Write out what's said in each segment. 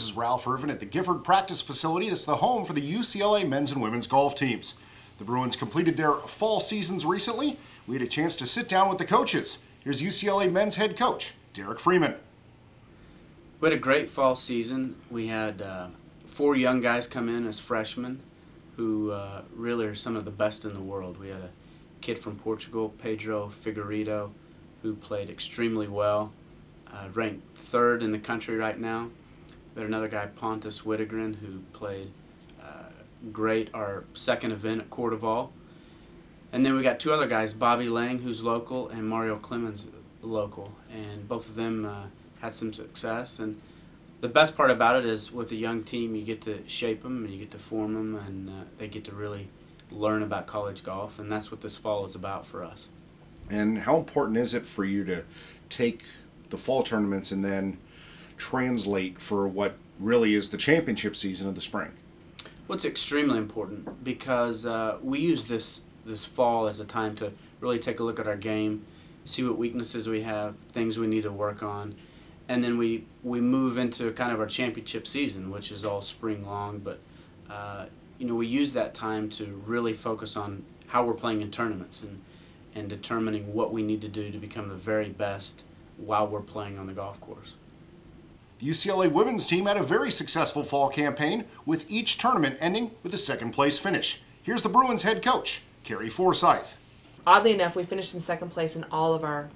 this is Ralph Irvin at the Gifford Practice Facility. That's the home for the UCLA men's and women's golf teams. The Bruins completed their fall seasons recently. We had a chance to sit down with the coaches. Here's UCLA men's head coach, Derek Freeman. We had a great fall season. We had 4 young guys come in as freshmen who really are some of the best in the world. We had a kid from Portugal, Pedro Figueiredo, who played extremely well, ranked 3rd in the country right now. We had another guy, Pontus Whittegren, who played great our second event at Cordoval. And then we got 2 other guys, Bobby Lang, who's local, and Mario Clemens, local. And both of them had some success. And the best part about it is with a young team, you get to shape them and you get to form them, and they get to really learn about college golf. And that's what this fall is about for us. And how important is it for you to take the fall tournaments and then translate for what really is the championship season of the spring? Well, it's extremely important because we use this fall as a time to really take a look at our game, see what weaknesses we have, things we need to work on, and then we move into kind of our championship season, which is all spring long. But we use that time to really focus on how we're playing in tournaments and determining what we need to do to become the very best while we're playing on the golf course. The UCLA women's team had a very successful fall campaign, with each tournament ending with a second-place finish. Here's the Bruins head coach, Carrie Forsyth. Oddly enough, we finished in second place in all of our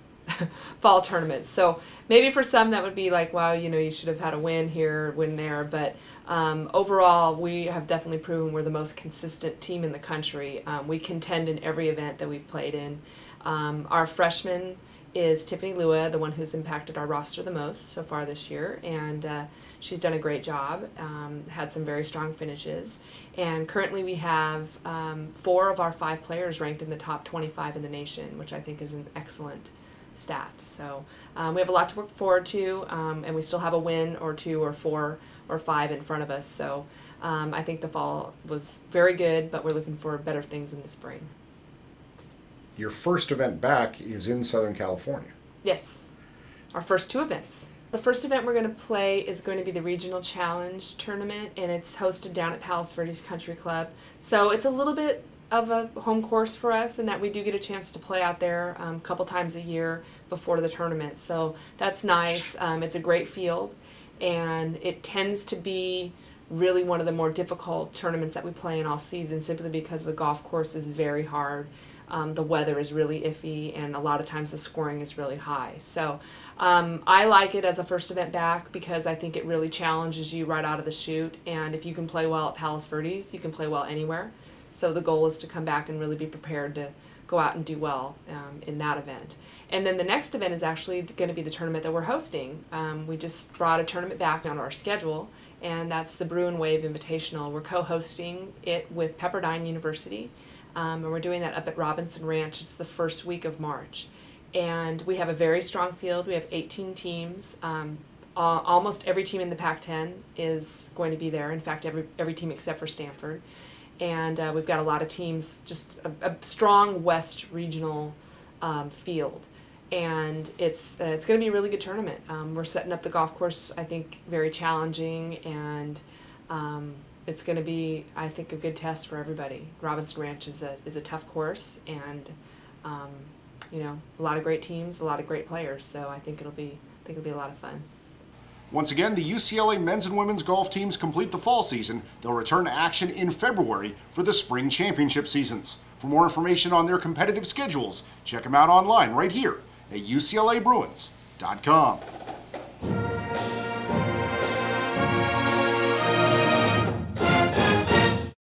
fall tournaments. So maybe for some that would be like, wow, you should have had a win here, win there. But overall, we have definitely proven we're the most consistent team in the country. We contend in every event that we've played in. Our freshman is Tiffany Lua, the one who's impacted our roster the most so far this year, and she's done a great job, had some very strong finishes, and currently we have 4 of our 5 players ranked in the top 25 in the nation, which I think is an excellent stat. So we have a lot to look forward to, and we still have a win or 2 or 4 or 5 in front of us, so I think the fall was very good, but we're looking for better things in the spring. Your first event back is in Southern California. Yes, our first 2 events. The first event we're going to play is going to be the Regional Challenge Tournament, and it's hosted down at Palos Verdes Country Club. So it's a little bit of a home course for us in that we do get a chance to play out there a couple times a year before the tournament. So that's nice. It's a great field, and it tends to be really one of the more difficult tournaments that we play in all season, simply because the golf course is very hard. The weather is really iffy, and a lot of times the scoring is really high. So I like it as a first event back because I think it really challenges you right out of the chute, and if you can play well at Palos Verdes, you can play well anywhere. So the goal is to come back and really be prepared to go out and do well in that event. And then the next event is actually going to be the tournament that we're hosting. We just brought a tournament back on our schedule, and that's the Bruin Wave Invitational. We're co-hosting it with Pepperdine University. And we're doing that up at Robinson Ranch. It's the first week of March. And we have a very strong field. We have 18 teams. Almost every team in the Pac-10 is going to be there. In fact, every team except for Stanford. And we've got a lot of teams, just a strong West regional field. And it's going to be a really good tournament. We're setting up the golf course, I think, very challenging, and it's going to be, I think, a good test for everybody. Robinson Ranch is a tough course, and a lot of great teams, a lot of great players. So I think it'll be a lot of fun. Once again, the UCLA men's and women's golf teams complete the fall season. They'll return to action in February for the spring championship seasons. For more information on their competitive schedules, check them out online right here at UCLABruins.com.